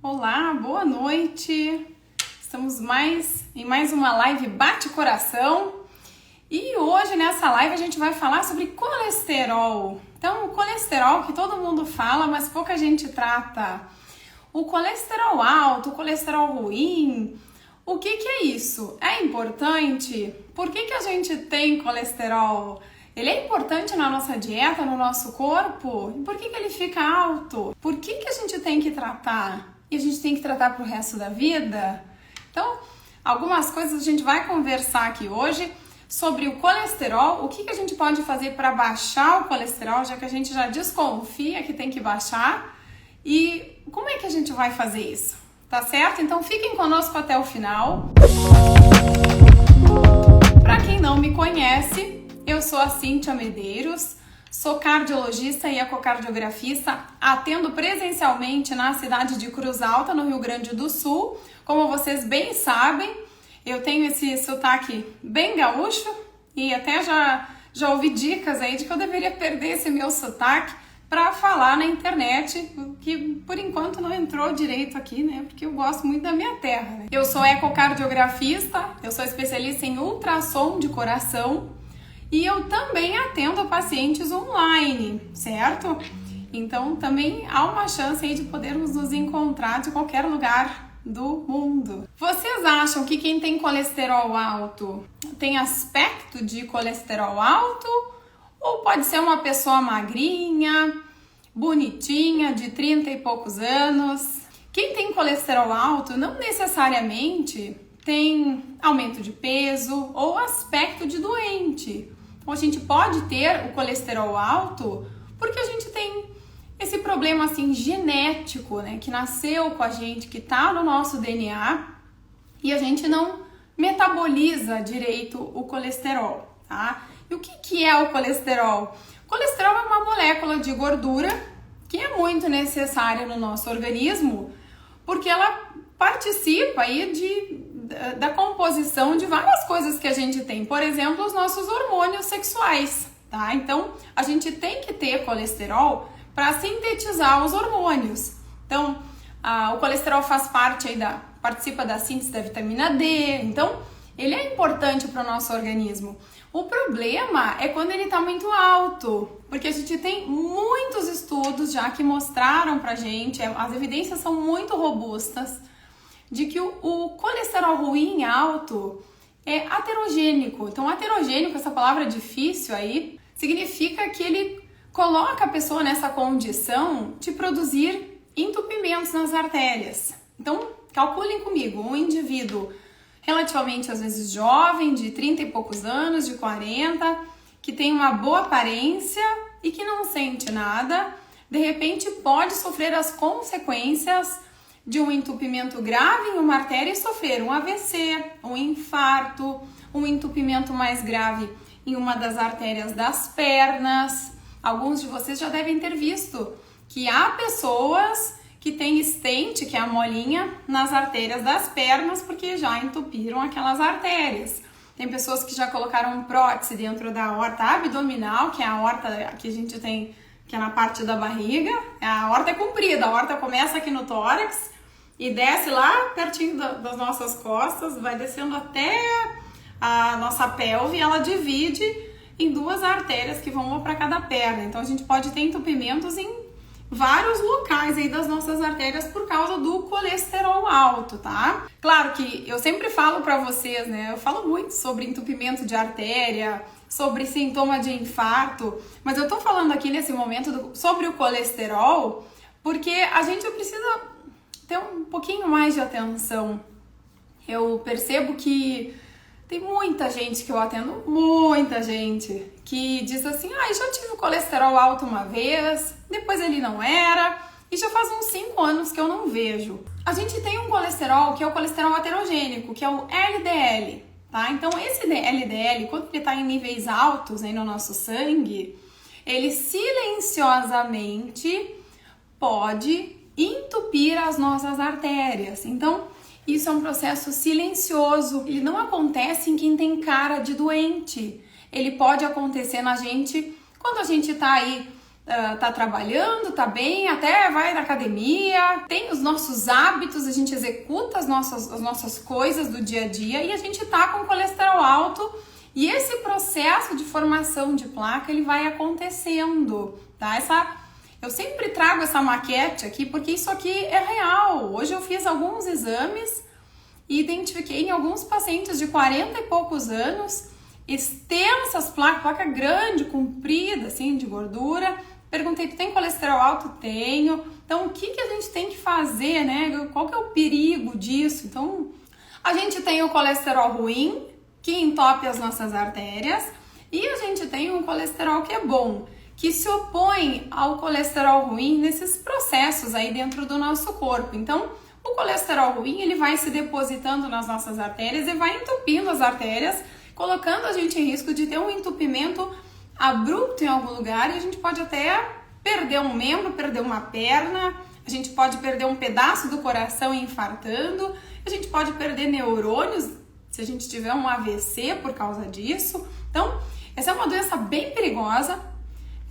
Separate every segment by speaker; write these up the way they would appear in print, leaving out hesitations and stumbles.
Speaker 1: Olá, boa noite! Estamos em mais uma live Bate Coração e hoje nessa live a gente vai falar sobre colesterol. Então, o colesterol que todo mundo fala, mas pouca gente trata. O colesterol alto, o colesterol ruim, o que é isso? É importante? Por que a gente tem colesterol? Ele é importante na nossa dieta, no nosso corpo? E por que ele fica alto? Por que a gente tem que tratar? E a gente tem que tratar pro resto da vida? Então, algumas coisas a gente vai conversar aqui hoje sobre o colesterol, o que a gente pode fazer para baixar o colesterol, já que a gente já desconfia que tem que baixar, e como é que a gente vai fazer isso? Tá certo? Então fiquem conosco até o final. Para quem não me conhece, eu sou a Cíntia Medeiros, sou cardiologista e ecocardiografista, atendo presencialmente na cidade de Cruz Alta, no Rio Grande do Sul. Como vocês bem sabem, eu tenho esse sotaque bem gaúcho e até já ouvi dicas aí de que eu deveria perder esse meu sotaque para falar na internet, que por enquanto não entrou direito aqui, né? Porque eu gosto muito da minha terra, né? Eu sou ecocardiografista, eu sou especialista em ultrassom de coração e eu também atendo pacientes online, certo? Então também há uma chance aí de podermos nos encontrar de qualquer lugar do mundo. Vocês acham que quem tem colesterol alto tem aspecto de colesterol alto? Ou pode ser uma pessoa magrinha, bonitinha, de 30 e poucos anos? Quem tem colesterol alto não necessariamente tem aumento de peso ou aspecto de doente. Então a gente pode ter o colesterol alto porque a gente tem esse problema assim genético, né, que nasceu com a gente, que tá no nosso DNA e a gente não metaboliza direito o colesterol, tá? E o que é o colesterol? O colesterol é uma molécula de gordura que é muito necessária no nosso organismo porque ela participa aí da composição de várias coisas que a gente tem. Por exemplo, os nossos hormônios sexuais, tá? Então, a gente tem que ter colesterol para sintetizar os hormônios. Então, o colesterol faz parte aí participa da síntese da vitamina D, então ele é importante para o nosso organismo. O problema é quando ele está muito alto, porque a gente tem muitos estudos já que mostraram pra gente, as evidências são muito robustas, de que o colesterol ruim alto é aterogênico. Então, aterogênico, essa palavra difícil aí, significa que ele coloca a pessoa nessa condição de produzir entupimentos nas artérias. Então, calculem comigo, um indivíduo relativamente, às vezes, jovem, de 30 e poucos anos, de 40, que tem uma boa aparência e que não sente nada, de repente pode sofrer as consequências de um entupimento grave em uma artéria e sofrer um AVC, um infarto, um entupimento mais grave em uma das artérias das pernas. Alguns de vocês já devem ter visto que há pessoas que tem stent, que é a molinha, nas artérias das pernas, porque já entupiram aquelas artérias. Tem pessoas que já colocaram prótese dentro da aorta abdominal, que é a aorta que a gente tem, que é na parte da barriga. A aorta é comprida, a aorta começa aqui no tórax e desce lá pertinho das nossas costas, vai descendo até a nossa pelve e ela divide em duas artérias que vão uma para cada perna. Então a gente pode ter entupimentos em vários locais aí das nossas artérias por causa do colesterol alto, tá? Claro que eu sempre falo pra vocês, né? Eu falo muito sobre entupimento de artéria, sobre sintoma de infarto, mas eu tô falando aqui nesse momento sobre o colesterol porque a gente precisa ter um pouquinho mais de atenção. Eu percebo que tem muita gente que eu atendo, muita gente, que diz assim, já tive o colesterol alto uma vez, depois ele não era, e já faz uns 5 anos que eu não vejo. A gente tem um colesterol que é o colesterol aterogênico, que é o LDL, tá? Então esse LDL, quando ele tá em níveis altos aí no nosso sangue, ele silenciosamente pode entupir as nossas artérias. Então, isso é um processo silencioso, ele não acontece em quem tem cara de doente. Ele pode acontecer na gente quando a gente tá aí tá trabalhando, tá bem, até vai na academia, tem os nossos hábitos, a gente executa as nossas coisas do dia a dia e a gente tá com colesterol alto e esse processo de formação de placa, ele vai acontecendo, tá? Eu sempre trago essa maquete aqui porque isso aqui é real. Hoje eu fiz alguns exames e identifiquei em alguns pacientes de 40 e poucos anos extensas placas, placa grande, comprida, assim, de gordura. Perguntei, tu tem colesterol alto? Tenho. Então, o que a gente tem que fazer, né? Qual que é o perigo disso? Então, a gente tem o colesterol ruim, que entope as nossas artérias, e a gente tem um colesterol que é bom, que se opõe ao colesterol ruim nesses processos aí dentro do nosso corpo. Então, o colesterol ruim, ele vai se depositando nas nossas artérias e vai entupindo as artérias, colocando a gente em risco de ter um entupimento abrupto em algum lugar e a gente pode até perder um membro, perder uma perna, a gente pode perder um pedaço do coração infartando, a gente pode perder neurônios se a gente tiver um AVC por causa disso. Então, essa é uma doença bem perigosa,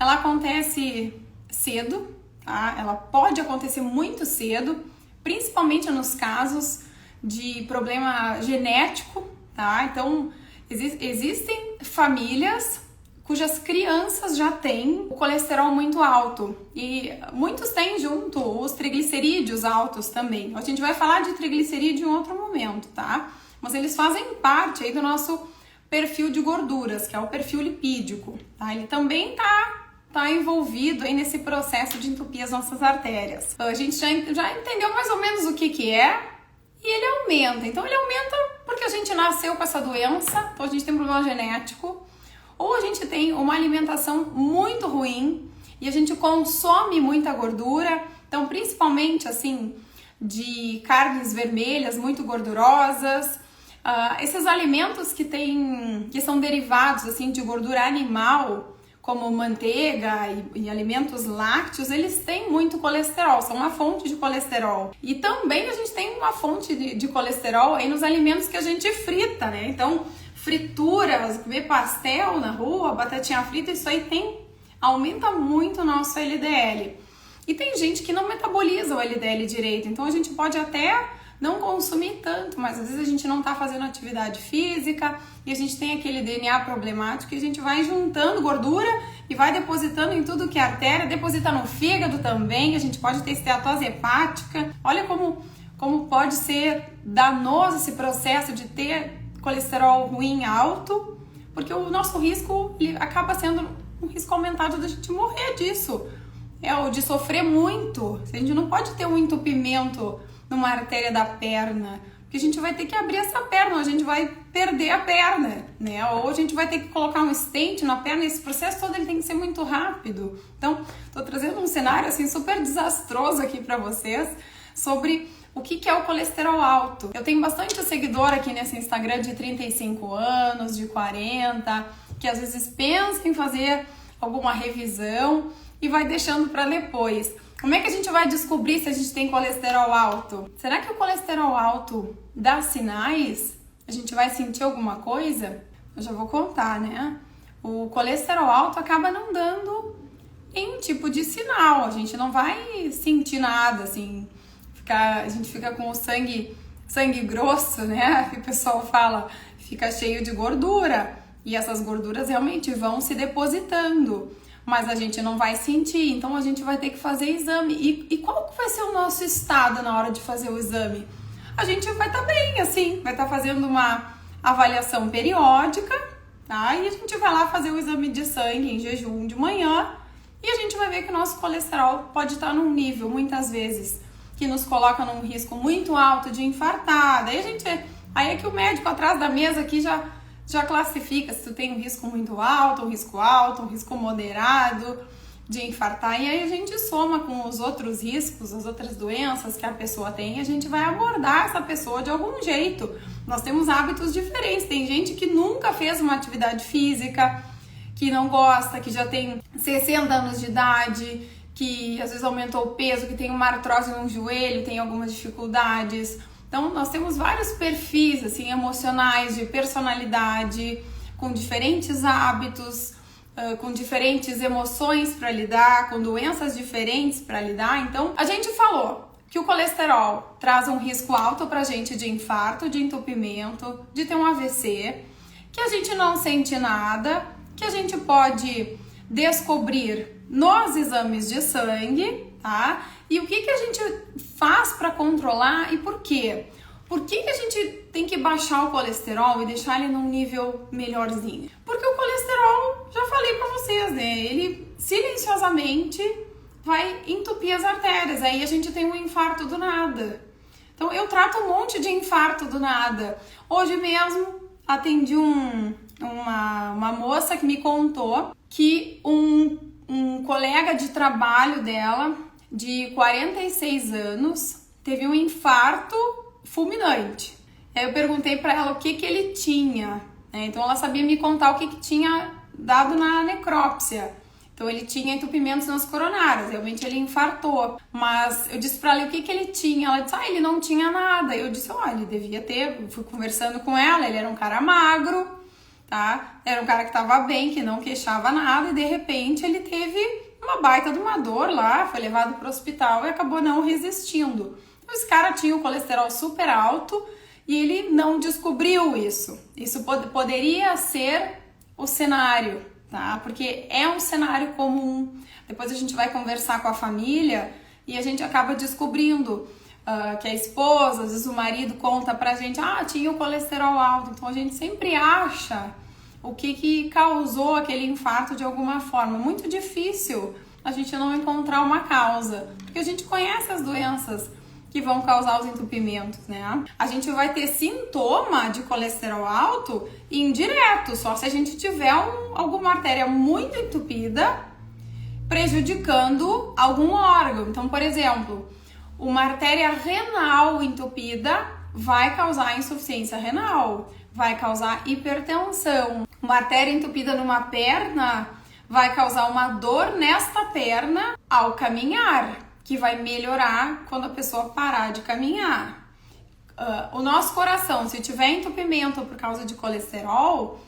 Speaker 1: ela acontece cedo, tá? Ela pode acontecer muito cedo, principalmente nos casos de problema genético, tá? Então, existem famílias cujas crianças já têm o colesterol muito alto e muitos têm junto os triglicerídeos altos também. A gente vai falar de triglicerídeo em outro momento, tá? Mas eles fazem parte aí do nosso perfil de gorduras, que é o perfil lipídico, tá? Ele também tá envolvido aí nesse processo de entupir as nossas artérias. A gente já entendeu mais ou menos o que é e ele aumenta. Então ele aumenta porque a gente nasceu com essa doença, então a gente tem um problema genético, ou a gente tem uma alimentação muito ruim e a gente consome muita gordura, então principalmente assim de carnes vermelhas muito gordurosas, esses alimentos que são derivados assim de gordura animal, como manteiga e alimentos lácteos, eles têm muito colesterol, são uma fonte de colesterol. E também a gente tem uma fonte de colesterol aí nos alimentos que a gente frita, né? Então, frituras, comer pastel na rua, batatinha frita, isso aí aumenta muito o nosso LDL. E tem gente que não metaboliza o LDL direito, então a gente pode até não consumir tanto, mas às vezes a gente não tá fazendo atividade física e a gente tem aquele DNA problemático e a gente vai juntando gordura e vai depositando em tudo que é artéria, deposita no fígado também, a gente pode ter esteatose hepática. Olha como pode ser danoso esse processo de ter colesterol ruim alto, porque o nosso risco ele acaba sendo um risco aumentado da gente morrer disso, o de sofrer muito. A gente não pode ter um entupimento numa artéria da perna, porque a gente vai ter que abrir essa perna, ou a gente vai perder a perna, né? Ou a gente vai ter que colocar um stent na perna, esse processo todo ele tem que ser muito rápido. Então, tô trazendo um cenário assim super desastroso aqui para vocês sobre o que é o colesterol alto. Eu tenho bastante seguidor aqui nesse Instagram de 35 anos, de 40, que às vezes pensa em fazer alguma revisão e vai deixando para depois. Como é que a gente vai descobrir se a gente tem colesterol alto? Será que o colesterol alto dá sinais? A gente vai sentir alguma coisa? Eu já vou contar, né? O colesterol alto acaba não dando nenhum tipo de sinal. A gente não vai sentir nada, assim. A gente fica com o sangue grosso, né? Que o pessoal fala, fica cheio de gordura. E essas gorduras realmente vão se depositando. Mas a gente não vai sentir, então a gente vai ter que fazer exame. E qual vai ser o nosso estado na hora de fazer o exame? A gente vai estar bem, assim, vai estar fazendo uma avaliação periódica, tá? E a gente vai lá fazer o exame de sangue em jejum de manhã e a gente vai ver que o nosso colesterol pode estar num nível, muitas vezes, que nos coloca num risco muito alto de infartar. Aí é que o médico atrás da mesa aqui já classifica se tu tem um risco muito alto, um risco moderado de infartar, e aí a gente soma com os outros riscos, as outras doenças que a pessoa tem, e a gente vai abordar essa pessoa de algum jeito. Nós temos hábitos diferentes, tem gente que nunca fez uma atividade física, que não gosta, que já tem 60 anos de idade, que às vezes aumentou o peso, que tem uma artrose no joelho, tem algumas dificuldades. Então, nós temos vários perfis assim, emocionais, de personalidade, com diferentes hábitos, com diferentes emoções para lidar, com doenças diferentes para lidar. Então, a gente falou que o colesterol traz um risco alto pra gente de infarto, de entupimento, de ter um AVC, que a gente não sente nada, que a gente pode descobrir nos exames de sangue, tá? E o que a gente faz para controlar e por quê? Por que a gente tem que baixar o colesterol e deixar ele num nível melhorzinho? Porque o colesterol, já falei para vocês, né? Ele silenciosamente vai entupir as artérias, aí a gente tem um infarto do nada. Então eu trato um monte de infarto do nada. Hoje mesmo atendi uma moça que me contou que um colega de trabalho dela, de 46 anos, teve um infarto fulminante. Aí eu perguntei para ela o que ele tinha, né? Então ela sabia me contar o que tinha dado na necrópsia. Então ele tinha entupimentos nas coronárias, realmente ele infartou. Mas eu disse pra ela o que ele tinha. Ela disse, ele não tinha nada. Eu disse, ele devia ter. Eu fui conversando com ela, ele era um cara magro, tá? Era um cara que tava bem, que não queixava nada. E de repente ele teve uma baita de uma dor lá, foi levado pro hospital e acabou não resistindo. Então esse cara tinha o colesterol super alto e ele não descobriu isso. Isso poderia ser o cenário, tá? Porque é um cenário comum. Depois a gente vai conversar com a família e a gente acaba descobrindo que a esposa, às vezes o marido conta pra gente, tinha o colesterol alto. Então a gente sempre acha o que causou aquele infarto de alguma forma. Muito difícil a gente não encontrar uma causa, porque a gente conhece as doenças que vão causar os entupimentos, né? A gente vai ter sintoma de colesterol alto indireto, só se a gente tiver alguma artéria muito entupida, prejudicando algum órgão. Então, por exemplo, uma artéria renal entupida vai causar insuficiência renal, vai causar hipertensão. Uma artéria entupida numa perna vai causar uma dor nesta perna ao caminhar, que vai melhorar quando a pessoa parar de caminhar. O nosso coração, se tiver entupimento por causa de colesterol,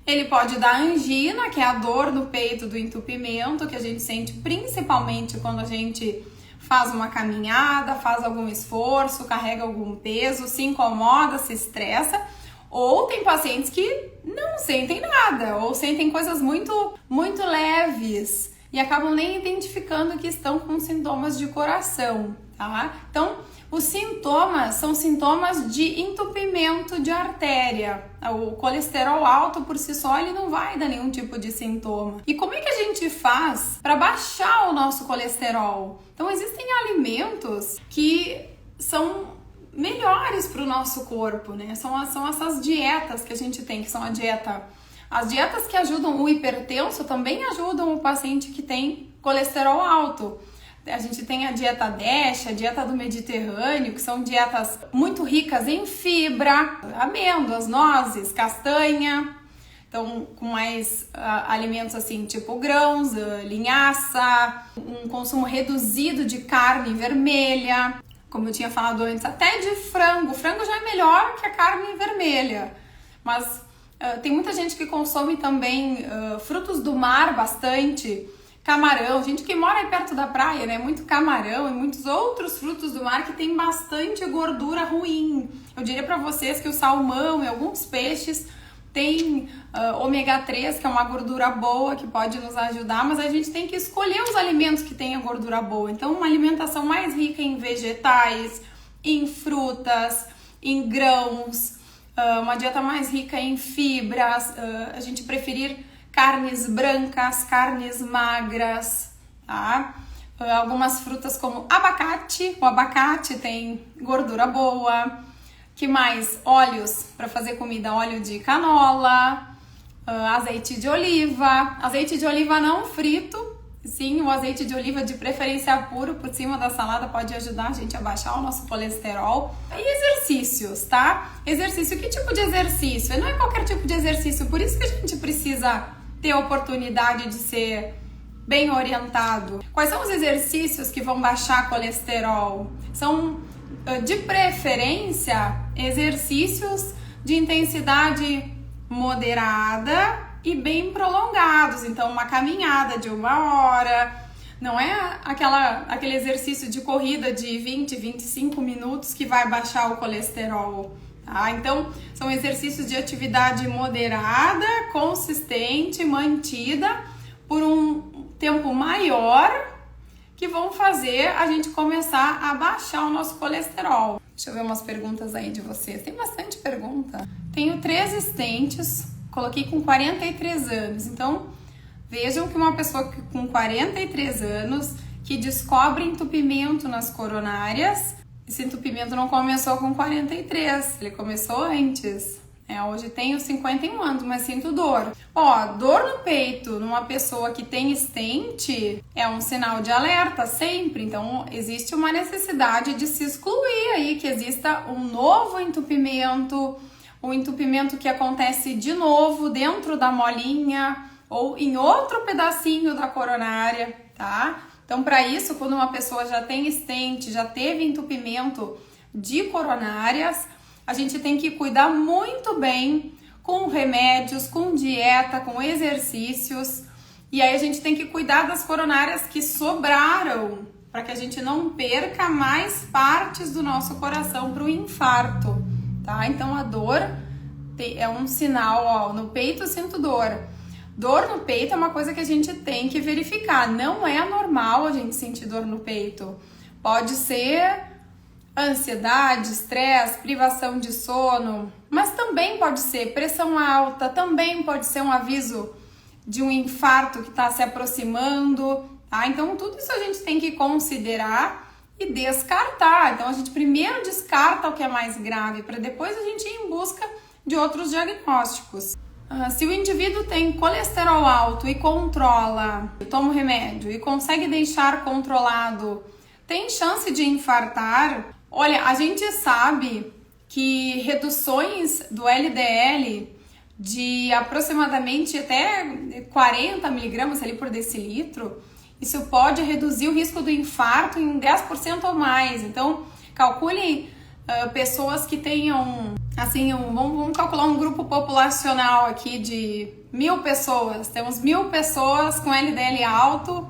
Speaker 1: ele pode dar angina, que é a dor no peito do entupimento, que a gente sente principalmente quando a gente faz uma caminhada, faz algum esforço, carrega algum peso, se incomoda, se estressa. Ou tem pacientes que não sentem nada, ou sentem coisas muito, muito leves e acabam nem identificando que estão com sintomas de coração, tá? Então, os sintomas são sintomas de entupimento de artéria. O colesterol alto por si só, ele não vai dar nenhum tipo de sintoma. E como é que a gente faz para baixar o nosso colesterol? Então, existem alimentos que são melhores para o nosso corpo, né? São essas dietas que a gente tem, que são as dietas que ajudam o hipertenso também ajudam o paciente que tem colesterol alto. A gente tem a dieta DASH, a dieta do Mediterrâneo, que são dietas muito ricas em fibra, amêndoas, nozes, castanha. Então, com mais alimentos assim, tipo grãos, linhaça, um consumo reduzido de carne vermelha. Como eu tinha falado antes, até de frango. O frango já é melhor que a carne vermelha. Mas tem muita gente que consome também frutos do mar bastante. Camarão, gente que mora aí perto da praia, né? Muito camarão e muitos outros frutos do mar que tem bastante gordura ruim. Eu diria pra vocês que o salmão e alguns peixes tem ômega 3, que é uma gordura boa que pode nos ajudar, mas a gente tem que escolher os alimentos que tenham gordura boa. Então, uma alimentação mais rica em vegetais, em frutas, em grãos, uma dieta mais rica em fibras, a gente preferir carnes brancas, carnes magras, tá? Algumas frutas como abacate, o abacate tem gordura boa. Que mais? Óleos para fazer comida, óleo de canola, azeite de oliva não frito, sim, o azeite de oliva de preferência puro por cima da salada pode ajudar a gente a baixar o nosso colesterol. E exercícios, tá? Exercício, que tipo de exercício? Não é qualquer tipo de exercício, por isso que a gente precisa ter a oportunidade de ser bem orientado. Quais são os exercícios que vão baixar colesterol? São, de preferência, exercícios de intensidade moderada e bem prolongados. Então, uma caminhada de 1 hora, não é aquele exercício de corrida de 20, 25 minutos que vai baixar o colesterol, tá? Então, são exercícios de atividade moderada, consistente, mantida por um tempo maior, que vão fazer a gente começar a baixar o nosso colesterol. Deixa eu ver umas perguntas aí de vocês. Tem bastante pergunta. Tenho 3 stents, coloquei com 43 anos. Então, vejam que uma pessoa com 43 anos que descobre entupimento nas coronárias, esse entupimento não começou com 43, ele começou antes. Hoje tenho 51 anos, mas sinto dor. Dor no peito numa pessoa que tem stent é um sinal de alerta sempre. Então, existe uma necessidade de se excluir aí, que exista um novo entupimento, um entupimento que acontece de novo dentro da molinha ou em outro pedacinho da coronária, tá? Então, para isso, quando uma pessoa já tem stent, já teve entupimento de coronárias, a gente tem que cuidar muito bem com remédios, com dieta, com exercícios. E aí a gente tem que cuidar das coronárias que sobraram, para que a gente não perca mais partes do nosso coração para o infarto, tá? Então a dor é um sinal, no peito eu sinto dor. Dor no peito é uma coisa que a gente tem que verificar. Não é normal a gente sentir dor no peito. Pode ser ansiedade, estresse, privação de sono, mas também pode ser pressão alta, também pode ser um aviso de um infarto que está se aproximando, tá? Então tudo isso a gente tem que considerar e descartar. Então a gente primeiro descarta o que é mais grave, para depois a gente ir em busca de outros diagnósticos. Se o indivíduo tem colesterol alto e controla, toma o remédio e consegue deixar controlado, tem chance de infartar? Olha, a gente sabe que reduções do LDL de aproximadamente até 40 miligramas ali por decilitro, isso pode reduzir o risco do infarto em 10% ou mais. Então, calculem pessoas que tenham, assim, vamos calcular um grupo populacional aqui de 1.000 pessoas. Temos 1.000 pessoas com LDL alto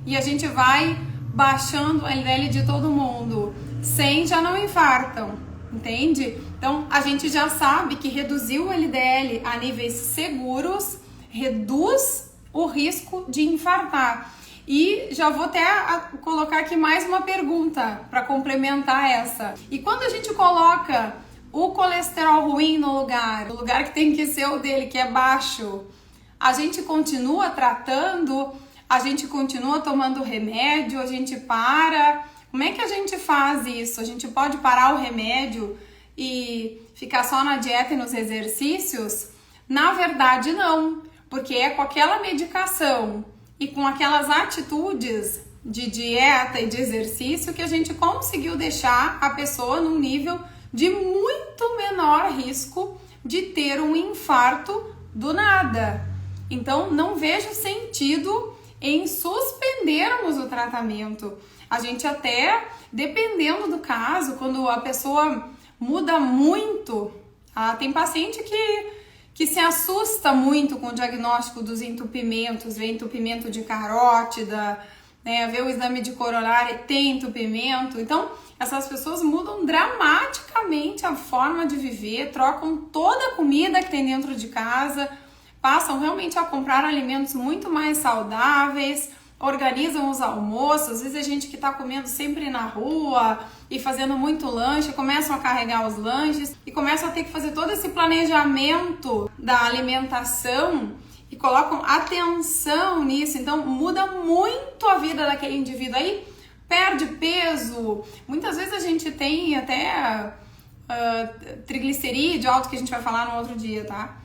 Speaker 1: e a gente vai baixando o LDL de todo mundo. 100 já não infartam, entende? Então, a gente já sabe que reduzir o LDL a níveis seguros reduz o risco de infartar. E já vou até colocar aqui mais uma pergunta para complementar essa. E quando a gente coloca o colesterol ruim no lugar que tem que ser o dele, que é baixo, a gente continua tratando, a gente continua tomando remédio, a gente para. Como é que a gente faz isso? A gente pode parar o remédio e ficar só na dieta e nos exercícios? Na verdade, não, porque é com aquela medicação e com aquelas atitudes de dieta e de exercício que a gente conseguiu deixar a pessoa num nível de muito menor risco de ter um infarto do nada. Então, não vejo sentido em suspendermos o tratamento. A gente até, dependendo do caso, quando a pessoa muda muito, tem paciente que se assusta muito com o diagnóstico dos entupimentos, vê entupimento de carótida, né, vê o exame de coronária e tem entupimento. Então, essas pessoas mudam dramaticamente a forma de viver, trocam toda a comida que tem dentro de casa, passam realmente a comprar alimentos muito mais saudáveis, organizam os almoços. Às vezes a gente que está comendo sempre na rua e fazendo muito lanche, começam a carregar os lanches e começam a ter que fazer todo esse planejamento da alimentação e colocam atenção nisso. Então muda muito a vida daquele indivíduo aí, perde peso. Muitas vezes a gente tem até triglicerídeo alto, que a gente vai falar no outro dia, tá?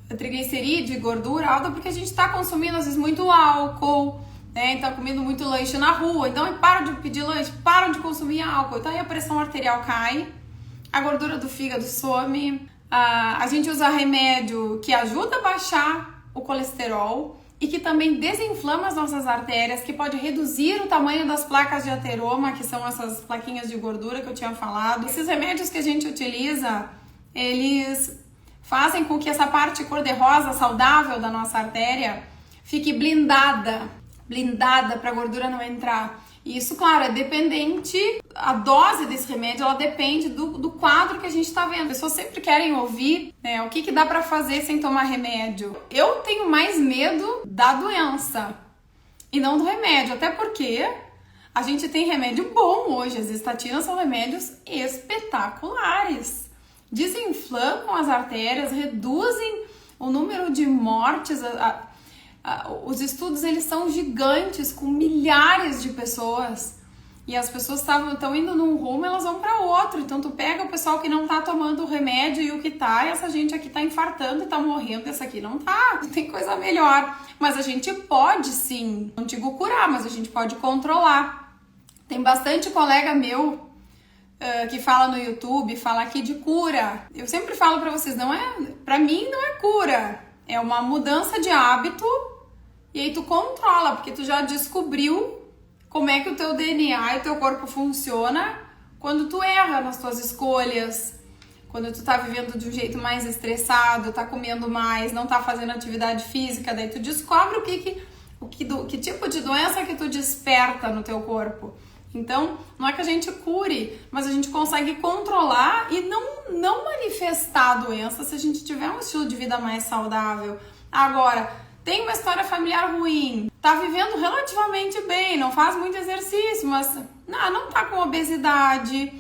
Speaker 1: Triglicerídeo, gordura alta, porque a gente está consumindo às vezes muito álcool, né? Tá comendo muito lanche na rua, então param de pedir lanche, param de consumir álcool, então aí a pressão arterial cai, a gordura do fígado some, a gente usa remédio que ajuda a baixar o colesterol e que também desinflama as nossas artérias, que pode reduzir o tamanho das placas de ateroma, que são essas plaquinhas de gordura que eu tinha falado. Esses remédios que a gente utiliza, eles fazem com que essa parte cor-de-rosa saudável da nossa artéria fique blindada para a gordura não entrar. E isso, claro, é dependente, a dose desse remédio, ela depende do quadro que a gente tá vendo. As pessoas sempre querem ouvir, né, o que dá pra fazer sem tomar remédio. Eu tenho mais medo da doença e não do remédio, até porque a gente tem remédio bom hoje. As estatinas são remédios espetaculares. Desinflamam as artérias, reduzem o número de mortes. Os estudos, eles são gigantes, com milhares de pessoas. E as pessoas estão indo num rumo, elas vão para outro. Então tu pega o pessoal que não tá tomando o remédio e o que tá, e essa gente aqui tá infartando e tá morrendo, essa aqui não tá. Tem coisa melhor. Mas a gente pode sim, não digo curar, mas a gente pode controlar. Tem bastante colega meu que fala no YouTube, fala aqui de cura. Eu sempre falo para vocês, para mim não é cura. É uma mudança de hábito. E aí tu controla, porque tu já descobriu como é que o teu DNA e o teu corpo funciona quando tu erra nas tuas escolhas, quando tu tá vivendo de um jeito mais estressado, tá comendo mais, não tá fazendo atividade física, daí tu descobre que tipo de doença que tu desperta no teu corpo. Então, não é que a gente cure, mas a gente consegue controlar e não manifestar a doença se a gente tiver um estilo de vida mais saudável. Agora, tem uma história familiar ruim, tá vivendo relativamente bem, não faz muito exercício, mas não tá com obesidade,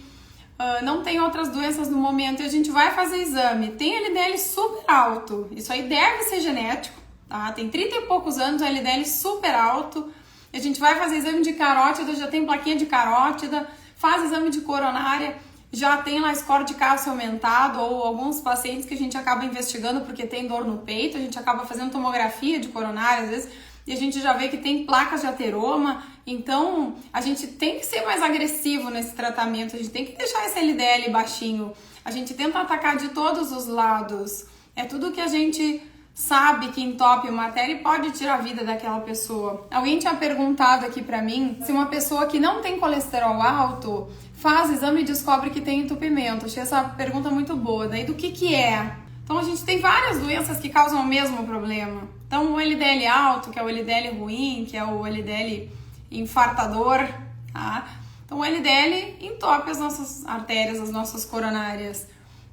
Speaker 1: não tem outras doenças no momento, e a gente vai fazer exame, tem LDL super alto, isso aí deve ser genético, tá? Tem 30 e poucos anos, LDL super alto, a gente vai fazer exame de carótida, já tem plaquinha de carótida, faz exame de coronária, já tem lá score de cálcio aumentado, ou alguns pacientes que a gente acaba investigando porque tem dor no peito, a gente acaba fazendo tomografia de coronária às vezes, e a gente já vê que tem placas de ateroma. Então a gente tem que ser mais agressivo nesse tratamento, a gente tem que deixar esse LDL baixinho, a gente tenta atacar de todos os lados, é tudo que a gente sabe que entope uma artéria e pode tirar a vida daquela pessoa. Alguém tinha perguntado aqui pra mim se uma pessoa que não tem colesterol alto faz exame e descobre que tem entupimento. Achei essa pergunta muito boa. Daí do que é? Então a gente tem várias doenças que causam o mesmo problema. Então o LDL alto, que é o LDL ruim, que é o LDL infartador, tá? Então o LDL entope as nossas artérias, as nossas coronárias.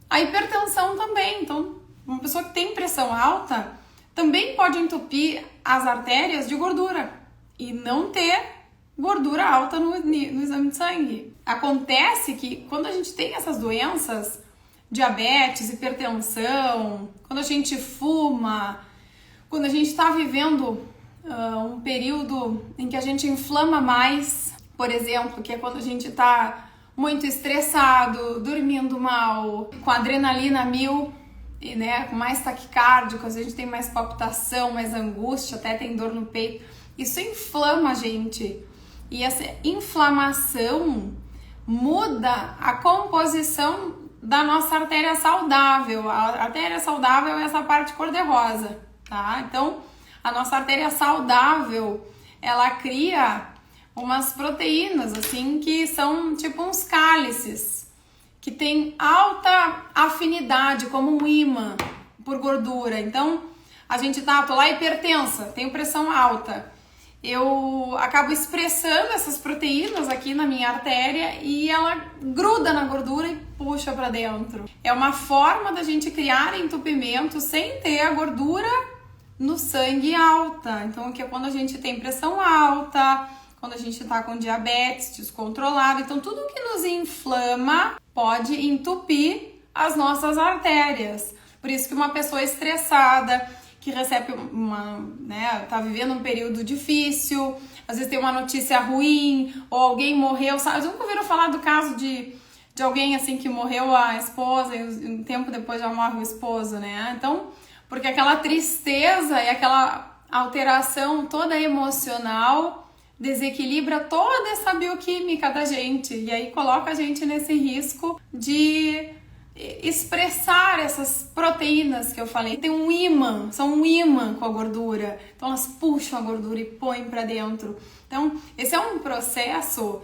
Speaker 1: A hipertensão também. Então uma pessoa que tem pressão alta também pode entupir as artérias de gordura e não ter gordura alta no exame de sangue. Acontece que quando a gente tem essas doenças, diabetes, hipertensão, quando a gente fuma, quando a gente está vivendo um período em que a gente inflama mais, por exemplo, que é quando a gente está muito estressado, dormindo mal, com adrenalina a mil, e, né, com mais taquicárdico, às vezes a gente tem mais palpitação, mais angústia, até tem dor no peito. Isso inflama a gente. E essa inflamação muda a composição da nossa artéria saudável. A artéria saudável é essa parte cor-de-rosa, tá? Então, a nossa artéria saudável, ela cria umas proteínas, assim, que são tipo uns cálices, que tem alta afinidade, como um ímã, por gordura. Então, a gente tô lá hipertensa, tenho pressão alta. Eu acabo expressando essas proteínas aqui na minha artéria e ela gruda na gordura e puxa para dentro. É uma forma da gente criar entupimento sem ter a gordura no sangue alta. Então, que é quando a gente tem pressão alta, quando a gente tá com diabetes descontrolado. Então, tudo que nos inflama pode entupir as nossas artérias. Por isso que uma pessoa estressada, que recebe tá vivendo um período difícil, às vezes tem uma notícia ruim, ou alguém morreu, sabe? Vocês nunca ouviram falar do caso de alguém assim que morreu a esposa e um tempo depois já morre o esposo, né? Então, porque aquela tristeza e aquela alteração toda emocional desequilibra toda essa bioquímica da gente e aí coloca a gente nesse risco de expressar essas proteínas que eu falei. Tem um ímã, são um ímã com a gordura, então elas puxam a gordura e põem para dentro. Então esse é um processo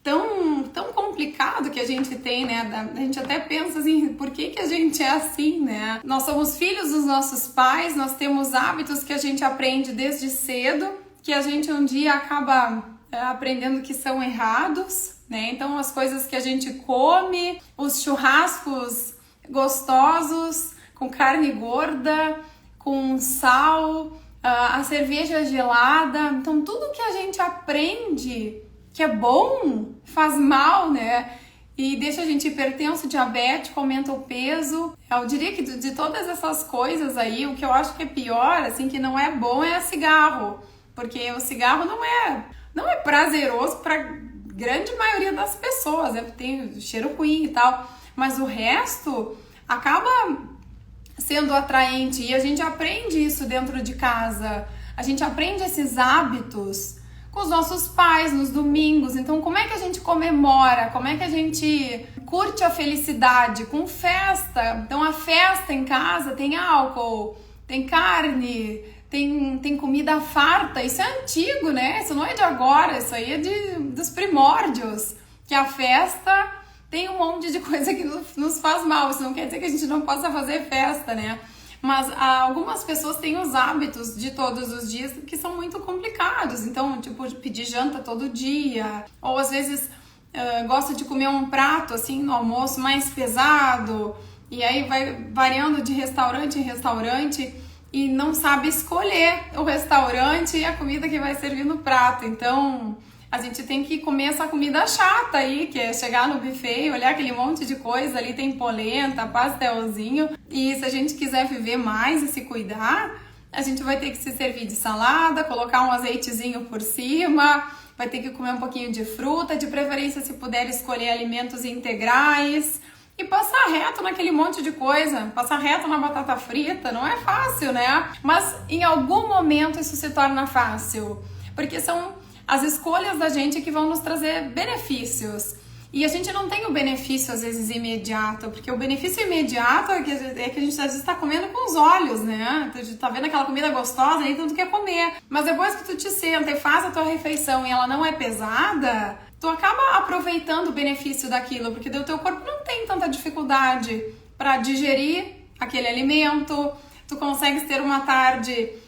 Speaker 1: tão complicado que a gente tem, né? A gente até pensa assim, por que a gente é assim, né? Nós somos filhos dos nossos pais, nós temos hábitos que a gente aprende desde cedo, que a gente um dia acaba aprendendo que são errados, né? Então as coisas que a gente come, os churrascos gostosos, com carne gorda, com sal, a cerveja gelada, então tudo que a gente aprende que é bom, faz mal, né? E deixa a gente hipertenso, diabético, aumenta o peso. Eu diria que de todas essas coisas aí, o que eu acho que é pior, assim, que não é bom é cigarro. Porque o cigarro não é prazeroso para grande maioria das pessoas, né? Tem cheiro ruim e tal. Mas o resto acaba sendo atraente e a gente aprende isso dentro de casa. A gente aprende esses hábitos com os nossos pais nos domingos. Então, como é que a gente comemora? Como é que a gente curte a felicidade? Com festa. Então, a festa em casa tem álcool, tem carne, tem comida farta. Isso é antigo, né? Isso não é de agora, isso aí é dos primórdios. Que a festa tem um monte de coisa que nos faz mal. Isso não quer dizer que a gente não possa fazer festa, né? Mas algumas pessoas têm os hábitos de todos os dias que são muito complicados. Então, tipo, pedir janta todo dia. Ou às vezes gosta de comer um prato, assim, no almoço mais pesado. E aí vai variando de restaurante em restaurante e não sabe escolher o restaurante e a comida que vai servir no prato. Então, a gente tem que comer essa comida chata aí, que é chegar no buffet e olhar aquele monte de coisa, ali tem polenta, pastelzinho. E se a gente quiser viver mais e se cuidar, a gente vai ter que se servir de salada, colocar um azeitezinho por cima, vai ter que comer um pouquinho de fruta, de preferência se puder escolher alimentos integrais. E passar reto naquele monte de coisa, passar reto na batata frita, não é fácil, né? Mas em algum momento isso se torna fácil, porque são as escolhas da gente que vão nos trazer benefícios. E a gente não tem o benefício, às vezes, imediato, porque o benefício imediato é que a gente, às vezes, está comendo com os olhos, né? Tu tá vendo aquela comida gostosa e tu quer comer. Mas depois que tu te senta e faz a tua refeição e ela não é pesada, tu acaba aproveitando o benefício daquilo, porque o teu corpo não tem tanta dificuldade para digerir aquele alimento, tu consegues ter uma tarde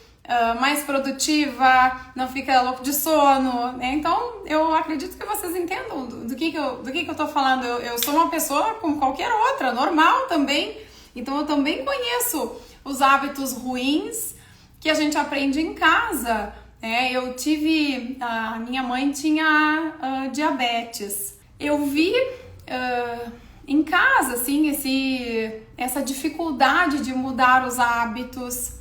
Speaker 1: mais produtiva, não fica louco de sono, né? Então, eu acredito que vocês entendam do que eu tô falando. Eu sou uma pessoa como qualquer outra, normal também. Então, eu também conheço os hábitos ruins que a gente aprende em casa. A minha mãe tinha diabetes. Eu vi em casa, assim, essa dificuldade de mudar os hábitos,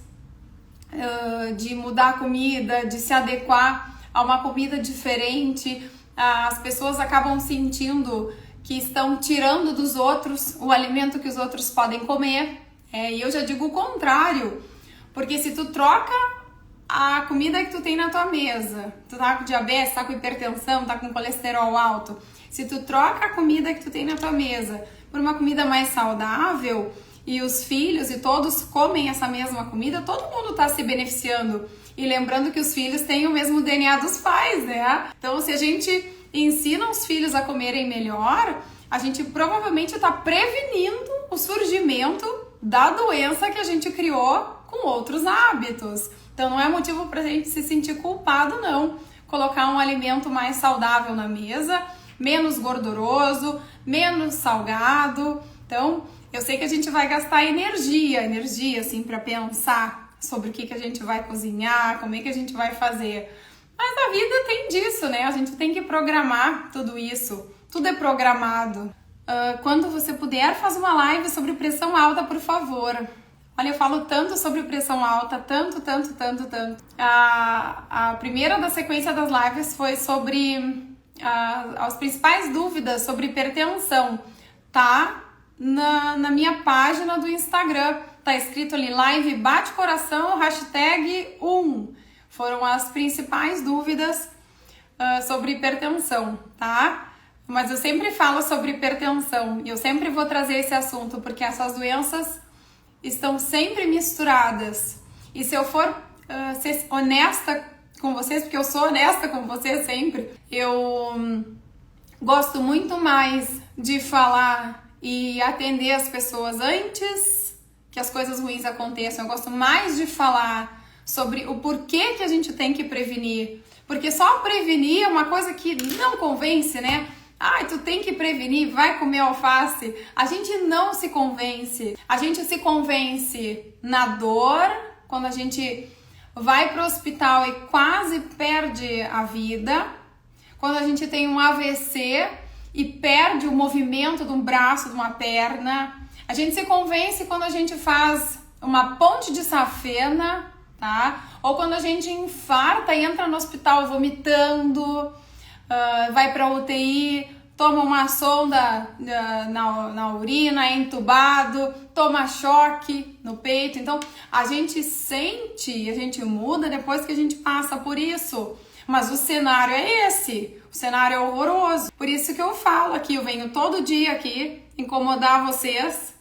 Speaker 1: de mudar a comida, de se adequar a uma comida diferente. As pessoas acabam sentindo que estão tirando dos outros o alimento que os outros podem comer. E eu já digo o contrário, porque se tu troca a comida que tu tem na tua mesa, tu tá com diabetes, tá com hipertensão, tá com colesterol alto, se tu troca a comida que tu tem na tua mesa por uma comida mais saudável, e os filhos e todos comem essa mesma comida, todo mundo está se beneficiando. E lembrando que os filhos têm o mesmo DNA dos pais, né? Então, se a gente ensina os filhos a comerem melhor, a gente provavelmente está prevenindo o surgimento da doença que a gente criou com outros hábitos. Então, não é motivo para a gente se sentir culpado, não. Colocar um alimento mais saudável na mesa, menos gorduroso, menos salgado. Então, eu sei que a gente vai gastar energia assim, para pensar sobre o que a gente vai cozinhar, como é que a gente vai fazer. Mas a vida tem disso, né? A gente tem que programar tudo isso. Tudo é programado. Quando você puder, faz uma live sobre pressão alta, por favor. Olha, eu falo tanto sobre pressão alta, tanto. A primeira da sequência das lives foi sobre as principais dúvidas sobre hipertensão, tá? Na minha página do Instagram, tá escrito ali, live bate coração, hashtag 1. Foram as principais dúvidas sobre hipertensão, tá? Mas eu sempre falo sobre hipertensão e eu sempre vou trazer esse assunto, porque essas doenças estão sempre misturadas. E se eu for ser honesta com vocês, porque eu sou honesta com vocês sempre, eu Gosto muito mais de falar e atender as pessoas antes que as coisas ruins aconteçam. Eu gosto mais de falar sobre o porquê que a gente tem que prevenir. Porque só prevenir é uma coisa que não convence, né? Ai, tu tem que prevenir, vai comer alface. A gente não se convence. A gente se convence na dor, quando a gente vai pro hospital e quase perde a vida. Quando a gente tem um AVC e perde o movimento de um braço, de uma perna. A gente se convence quando a gente faz uma ponte de safena, tá? Ou quando a gente infarta e entra no hospital vomitando, vai pra UTI, toma uma sonda na urina, é entubado, toma choque no peito. Então, a gente sente, a gente muda depois que a gente passa por isso. Mas o cenário é esse, o cenário é horroroso. Por isso que eu falo aqui, eu venho todo dia aqui incomodar vocês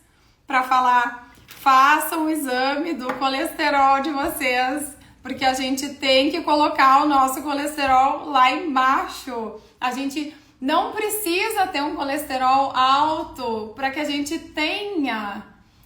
Speaker 1: para falar, façam o exame do colesterol de vocês, porque a gente tem que colocar o nosso colesterol lá embaixo. A gente não precisa ter um colesterol alto para que a gente tenha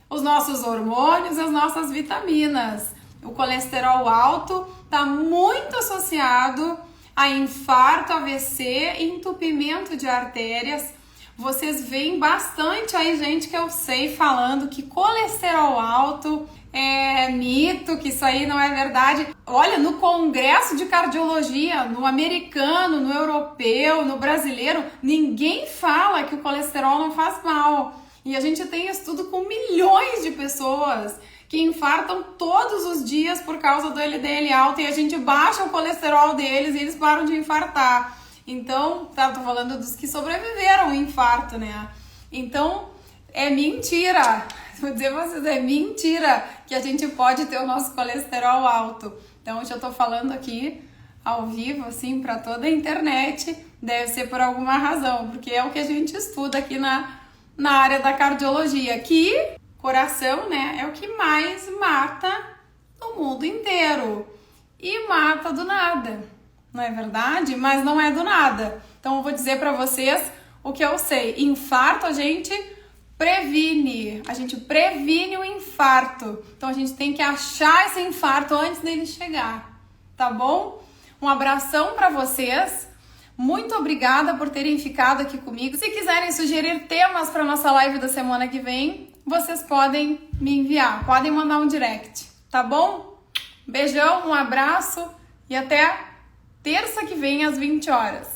Speaker 1: os nossos hormônios, as nossas vitaminas. O colesterol alto está muito associado a infarto, AVC e entupimento de artérias. Vocês veem bastante aí gente que eu sei falando que colesterol alto é mito, que isso aí não é verdade. Olha, no congresso de cardiologia, no americano, no europeu, no brasileiro, ninguém fala que o colesterol não faz mal. E a gente tem estudo com milhões de pessoas que infartam todos os dias por causa do LDL alto e a gente baixa o colesterol deles e eles param de infartar. Então, tô falando dos que sobreviveram ao infarto, né? Então, é mentira. Vou dizer pra vocês, é mentira que a gente pode ter o nosso colesterol alto. Então, hoje eu tô falando aqui ao vivo, assim, pra toda a internet. Deve ser por alguma razão, porque é o que a gente estuda aqui na área da cardiologia, que coração, né, é o que mais mata no mundo inteiro. E mata do nada, não é verdade? Mas não é do nada. Então eu vou dizer pra vocês o que eu sei. Infarto a gente previne o infarto. Então a gente tem que achar esse infarto antes dele chegar, tá bom? Um abração pra vocês. Muito obrigada por terem ficado aqui comigo. Se quiserem sugerir temas para nossa live da semana que vem, vocês podem me enviar, podem mandar um direct, tá bom? Beijão, um abraço e até terça que vem às 20 horas.